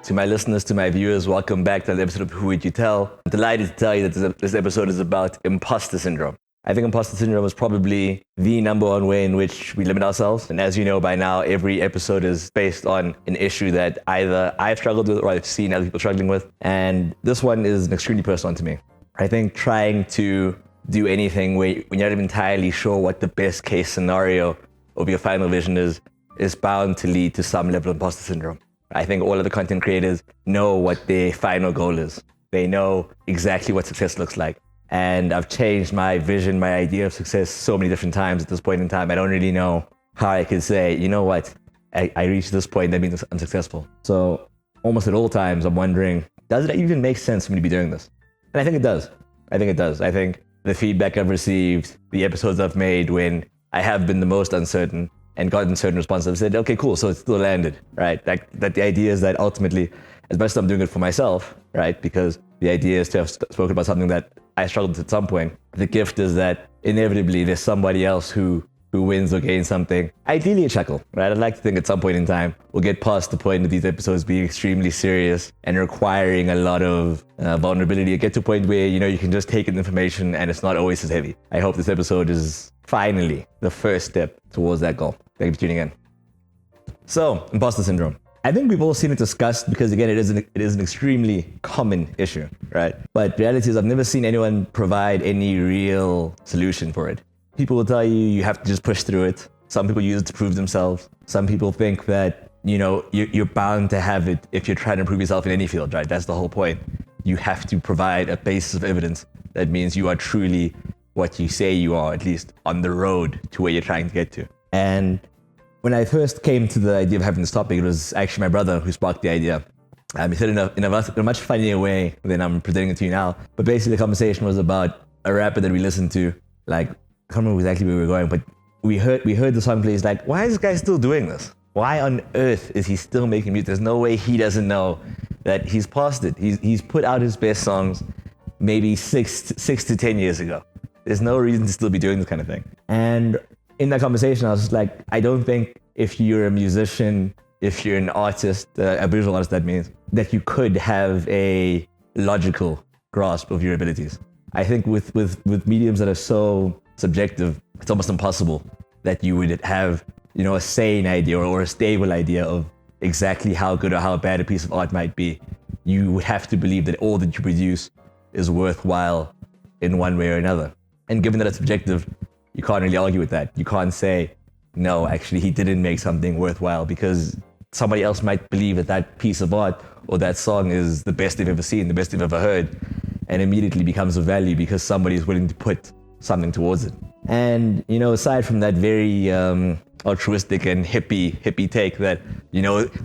To my listeners, to my viewers, welcome back to another episode of Who Would You Tell? I'm delighted to tell you that this episode is about imposter syndrome. I think imposter syndrome is probably the number one way in which we limit ourselves. And as you know by now, every episode is based on an issue that either I've struggled with or I've seen other people struggling with. And this one is an extremely personal one to me. I think trying to do anything when you're not even entirely sure what the best case scenario of your final vision is bound to lead to some level of imposter syndrome. I think all of the content creators know what their final goal is. They know exactly what success looks like. And I've changed my vision, my idea of success so many different times at this point in time. I don't really know how I could say, you know what, I reached this point, that means I'm successful. So almost at all times, I'm wondering, does it even make sense for me to be doing this? And I think it does. I think the feedback I've received, the episodes I've made when I have been the most uncertain and gotten certain responses, I've said, okay, cool, so it's still landed, right? That the idea is that ultimately, as much as I'm doing it for myself, right? Because the idea is to have spoken about something that I struggled with at some point. The gift is that inevitably there's somebody else who wins or gains something. Ideally a chuckle, right? I'd like to think at some point in time, we'll get past the point of these episodes being extremely serious and requiring a lot of vulnerability. You get to a point where, you can just take in information and it's not always as heavy. I hope this episode is finally the first step towards that goal. Thank you for tuning in. So, imposter syndrome. I think we've all seen it discussed because, again, it is an extremely common issue, right? But reality is I've never seen anyone provide any real solution for it. People will tell you have to just push through it. Some people use it to prove themselves. Some people think that, you're bound to have it if you're trying to prove yourself in any field, right? That's the whole point. You have to provide a basis of evidence that means you are truly what you say you are, at least on the road to where you're trying to get to. And when I first came to the idea of having this topic, it was actually my brother who sparked the idea. He said it in a much funnier way than I'm presenting it to you now. But basically the conversation was about a rapper that we listened to. Like, I can't remember exactly where we were going, but we heard the song play. He's like, why is this guy still doing this? Why on earth is he still making music? There's no way he doesn't know that he's past it. He's put out his best songs maybe six to 10 years ago. There's no reason to still be doing this kind of thing. And in that conversation, I was just like, I don't think if you're a musician, if you're an artist, a visual artist, that means that you could have a logical grasp of your abilities. I think with mediums that are so subjective, it's almost impossible that you would have, a sane idea or a stable idea of exactly how good or how bad a piece of art might be. You would have to believe that all that you produce is worthwhile in one way or another. And given that it's subjective, you can't really argue with that. You can't say, no, actually, he didn't make something worthwhile because somebody else might believe that piece of art or that song is the best they've ever seen, the best they've ever heard, and immediately becomes of value because somebody is willing to put something towards it. And, aside from that very altruistic and hippie take that,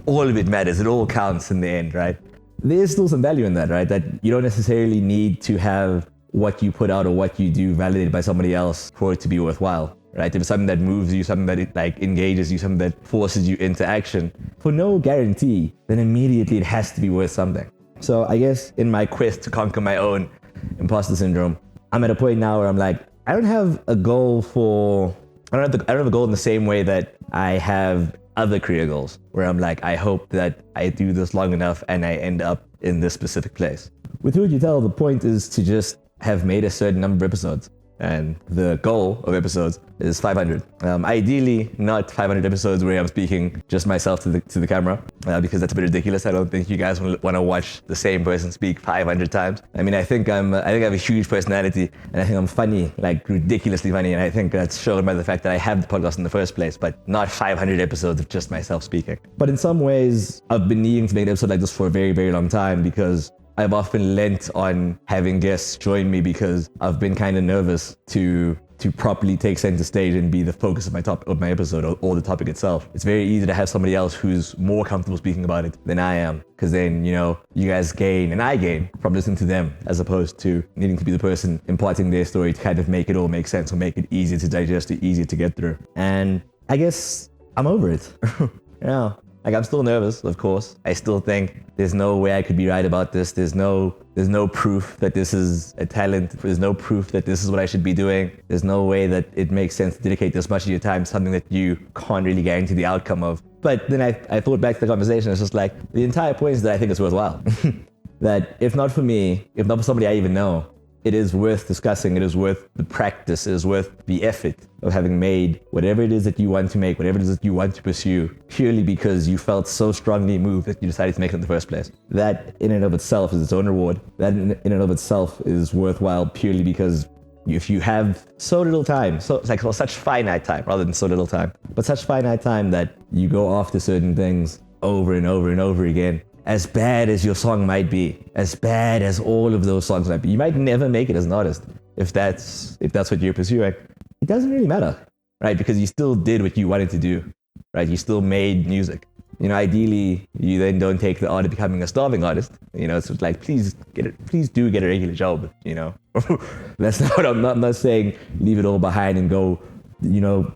all of it matters, it all counts in the end, right? There's still some value in that, right? That you don't necessarily need to have what you put out or what you do validated by somebody else for it to be worthwhile, right? If it's something that moves you, something that engages you, something that forces you into action, for no guarantee, then immediately it has to be worth something. So I guess in my quest to conquer my own imposter syndrome, I'm at a point now where I'm like, I don't have a goal in the same way that I have other career goals, where I'm like, I hope that I do this long enough and I end up in this specific place. With Who Would You Tell, the point is to just have made a certain number of episodes. And the goal of episodes is 500. Ideally, not 500 episodes where I'm speaking just myself to the camera, because that's a bit ridiculous. I don't think you guys want to watch the same person speak 500 times. I mean, I think I have a huge personality, and I think I'm funny, like ridiculously funny, and I think that's shown by the fact that I have the podcast in the first place, but not 500 episodes of just myself speaking. But in some ways, I've been needing to make an episode like this for a very, very long time because I've often lent on having guests join me because I've been kind of nervous to properly take center stage and be the focus of my episode or the topic itself. It's very easy to have somebody else who's more comfortable speaking about it than I am, because then, you guys gain and I gain from listening to them as opposed to needing to be the person imparting their story to kind of make it all make sense or make it easier to digest or easier to get through. And I guess I'm over it. Like, I'm still nervous, of course. I still think there's no way I could be right about this. There's no proof that this is a talent. There's no proof that this is what I should be doing. There's no way that it makes sense to dedicate this much of your time to something that you can't really guarantee the outcome of. But then I thought back to the conversation. It's just like, the entire point is that I think it's worthwhile. That if not for me, if not for somebody I even know, it is worth discussing. It is worth the practice. It is worth the effort of having made whatever it is that you want to make, whatever it is that you want to pursue, purely because you felt so strongly moved that you decided to make it in the first place. That in and of itself is its own reward. That in and of itself is worthwhile purely because if you have so little time, so it's like such finite time rather than so little time, but such finite time that you go after certain things over and over and over again. As bad as your song might be, as bad as all of those songs might be, you might never make it as an artist if that's what you're pursuing. It doesn't really matter, right? Because you still did what you wanted to do, right? You still made music. Ideally, you then don't take the art of becoming a starving artist. It's like, please do get a regular job. That's not what I'm not saying. Leave it all behind and go,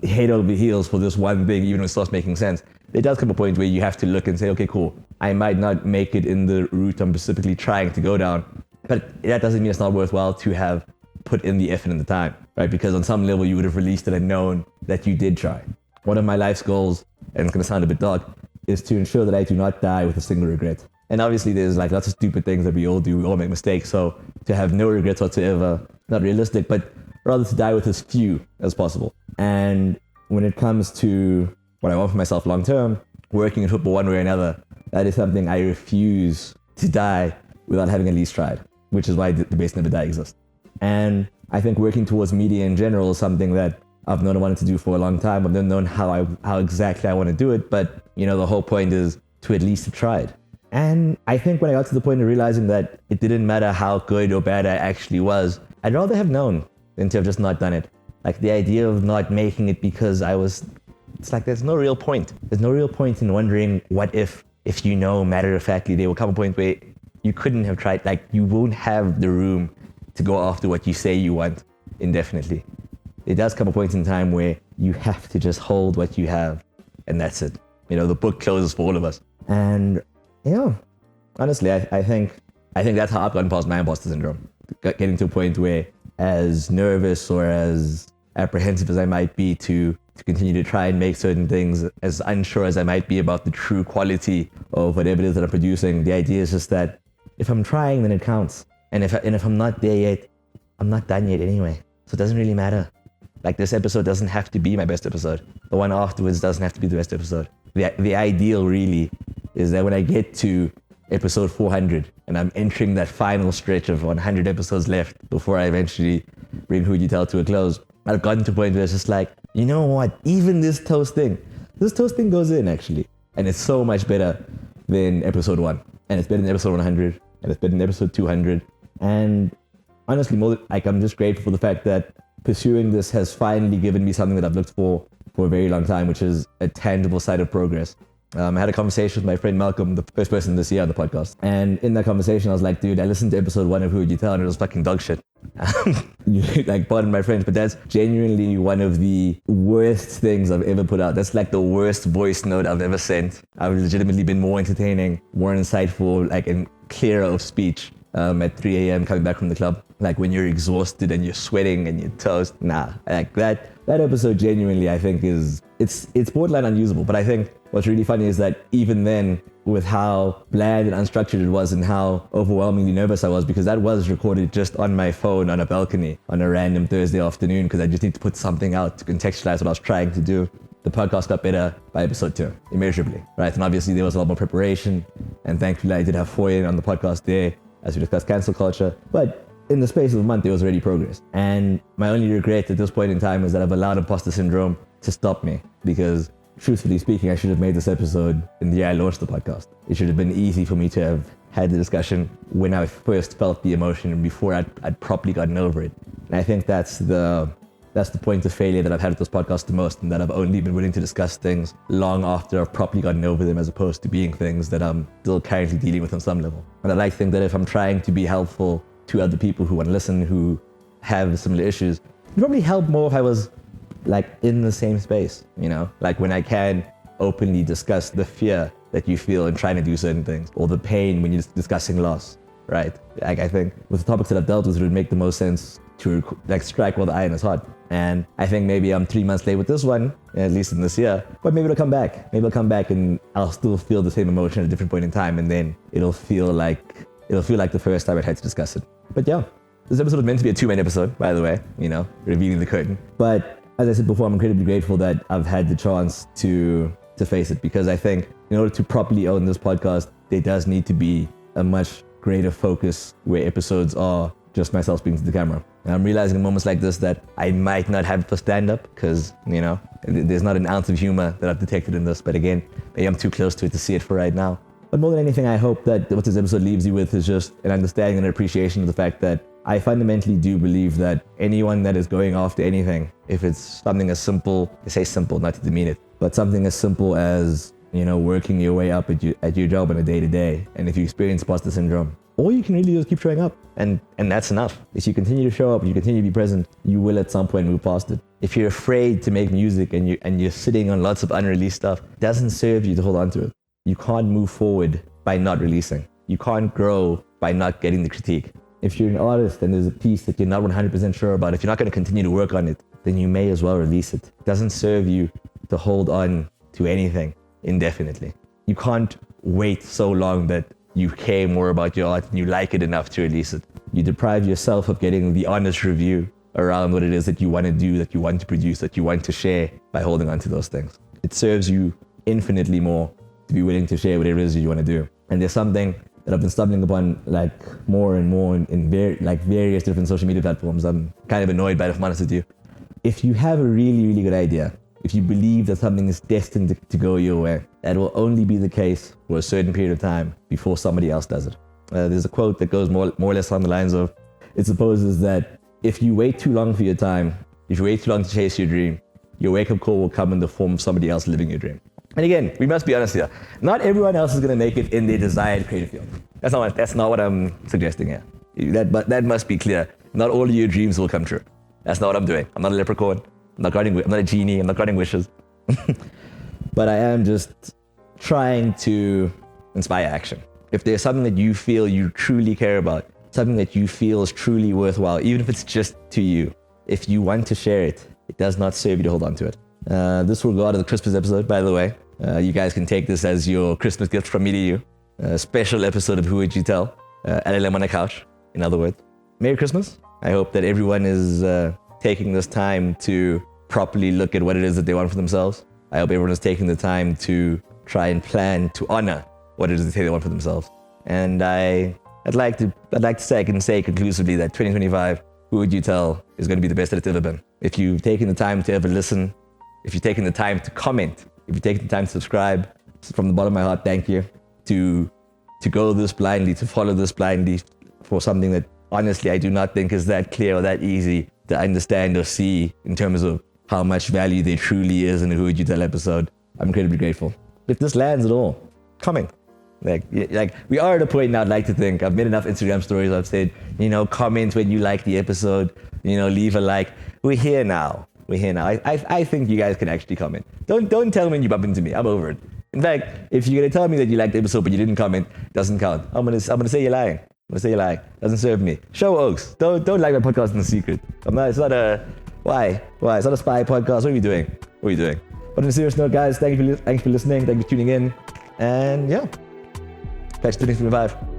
head over heels for this one thing, even when it starts making sense. There does come a point where you have to look and say, okay, cool, I might not make it in the route I'm specifically trying to go down, but that doesn't mean it's not worthwhile to have put in the effort and the time, right? Because on some level you would have released it and known that you did try. One of my life's goals, and it's going to sound a bit dark, is to ensure that I do not die with a single regret. And obviously there's like lots of stupid things that we all do, we all make mistakes, so to have no regrets whatsoever, not realistic, but rather to die with as few as possible. And when it comes to what I want for myself long term, working in football one way or another, that is something I refuse to die without having at least tried, which is why the Base Never Die exists. And I think working towards media in general is something that I've known I wanted to do for a long time. I've never known how exactly I want to do it, but the whole point is to at least have tried. And I think when I got to the point of realizing that it didn't matter how good or bad I actually was, I'd rather have known than to have just not done it. Like the idea of not making it because it's like there's no real point. There's no real point in wondering what if matter-of-factly, there will come a point where you couldn't have tried, like you won't have the room to go after what you say you want indefinitely. It does come a point in time where you have to just hold what you have, and that's it. The book closes for all of us. And honestly, I think that's how I've gotten past my imposter syndrome. Getting to a point where, as nervous or as apprehensive as I might be to continue to try and make certain things, as unsure as I might be about the true quality of whatever it is that I'm producing, the idea is just that if I'm trying, then it counts. And if I'm not there yet, I'm not done yet anyway. So it doesn't really matter. Like this episode doesn't have to be my best episode. The one afterwards doesn't have to be the best episode. The ideal really is that when I get to episode 400 and I'm entering that final stretch of 100 episodes left before I eventually bring Who Would You Tell to a close, I've gotten to a point where it's just like, you know what, even this toast thing goes in actually. And it's so much better than episode 1. And it's better than episode 100. And it's better than episode 200. And honestly, I'm just grateful for the fact that pursuing this has finally given me something that I've looked for a very long time, which is a tangible side of progress. I had a conversation with my friend Malcolm, the first person this year on the podcast. And in that conversation, I was like, dude, I listened to episode 1 of Who Would You Tell? And it was fucking dog shit. Like, pardon my French, but that's genuinely one of the worst things I've ever put out. That's like the worst voice note I've ever sent. I've legitimately been more entertaining, more insightful, and clearer of speech at 3 a.m. coming back from the club. Like when you're exhausted and you're sweating and you're toast. Like that episode genuinely, I think it's borderline unusable. But I think what's really funny is that even then, with how bland and unstructured it was and how overwhelmingly nervous I was, because that was recorded just on my phone on a balcony on a random Thursday afternoon, because I just need to put something out to contextualize what I was trying to do. The podcast got better by episode 2, immeasurably, right? And obviously there was a lot more preparation, and thankfully I did have Foyen on the podcast there as we discussed cancel culture. But in the space of a month, there was already progress. And my only regret at this point in time is that I've allowed imposter syndrome to stop me, because truthfully speaking, I should have made this episode in the year I launched the podcast. It should have been easy for me to have had the discussion when I first felt the emotion and before I'd properly gotten over it. And I think that's the point of failure that I've had with this podcast the most, and that I've only been willing to discuss things long after I've properly gotten over them, as opposed to being things that I'm still currently dealing with on some level. And I like to think that if I'm trying to be helpful to other people who want to listen, who have similar issues, it'd probably help more if I was in the same space, like when I can openly discuss the fear that you feel in trying to do certain things, or the pain when you're discussing loss, right? I think with the topics that I've dealt with, it would make the most sense strike while the iron is hot. And I think maybe I'm 3 months late with this one, at least in this year, but maybe it'll come back. Maybe it'll come back and I'll still feel the same emotion at a different point in time, and then it'll feel like the first time I had to discuss it. But yeah, this episode was meant to be a 2-man episode, by the way, revealing the curtain. But as I said before, I'm incredibly grateful that I've had the chance to face it, because I think in order to properly own this podcast, there does need to be a much greater focus where episodes are just myself speaking to the camera. And I'm realizing in moments like this that I might not have it for stand-up because, there's not an ounce of humor that I've detected in this. But again, maybe I'm too close to it to see it for right now. But more than anything, I hope that what this episode leaves you with is just an understanding and an appreciation of the fact that I fundamentally do believe that anyone that is going after anything, if it's something as simple, I say simple, not to demean it, but something as simple as, working your way up at your job on a day-to-day, and if you experience imposter syndrome, all you can really do is keep showing up. And that's enough. If you continue to show up, you continue to be present, you will at some point move past it. If you're afraid to make music and you're sitting on lots of unreleased stuff, it doesn't serve you to hold on to it. You can't move forward by not releasing. You can't grow by not getting the critique. If you're an artist and there's a piece that you're not 100% sure about, if you're not going to continue to work on it, then you may as well release it. It doesn't serve you to hold on to anything indefinitely. You can't wait so long that you care more about your art and you like it enough to release it. You deprive yourself of getting the honest review around what it is that you want to do, that you want to produce, that you want to share by holding on to those things. It serves you infinitely more to be willing to share whatever it is you want to do. And there's something that I've been stumbling upon more and more in various different social media platforms. I'm kind of annoyed by it, if I'm honest with you. If you have a really, really good idea, if you believe that something is destined to go your way, that will only be the case for a certain period of time before somebody else does it. There's a quote that goes more or less on the lines of, it supposes that if you wait too long for your time, if you wait too long to chase your dream, your wake-up call will come in the form of somebody else living your dream. And again, we must be honest here. Not everyone else is going to make it in their desired creative field. That's not what I'm suggesting here. That must be clear. Not all of your dreams will come true. That's not what I'm doing. I'm not a leprechaun. I'm not a genie. I'm not granting wishes. But I am just trying to inspire action. If there's something that you feel you truly care about, something that you feel is truly worthwhile, even if it's just to you, if you want to share it, it does not serve you to hold on to it. This will go out of the Christmas episode, by the way. You guys can take this as your Christmas gift from me to you. A special episode of Who Would You Tell? LLM on a couch, in other words. Merry Christmas. I hope that everyone is taking this time to properly look at what it is that they want for themselves. I hope everyone is taking the time to try and plan to honor what it is that they want for themselves. And I'd like to say, I can say conclusively that 2025, Who Would You Tell? Is going to be the best that it's ever been. If you've taken the time to ever listen, if you've taken the time to comment, if you've taken the time to subscribe, from the bottom of my heart, thank you. To go this blindly, to follow this blindly for something that honestly I do not think is that clear or that easy to understand or see in terms of how much value there truly is in a Who Would You Tell episode. I'm incredibly grateful. If this lands at all, comment. Like we are at a point now, I'd like to think. I've made enough Instagram stories. I've said, comment when you like the episode, leave a like. We're here now. I think you guys can actually comment. Don't tell me when you bump into me. I'm over it. In fact, if you're gonna tell me that you liked the episode but you didn't comment, doesn't count. I'm gonna say you're lying. Doesn't serve me. Show Oaks. Don't like my podcast in secret. It's not a why? It's not a spy podcast. What are we doing? But on a serious note, guys, thank you for listening. Thank you for tuning in. And yeah, catch you 2025.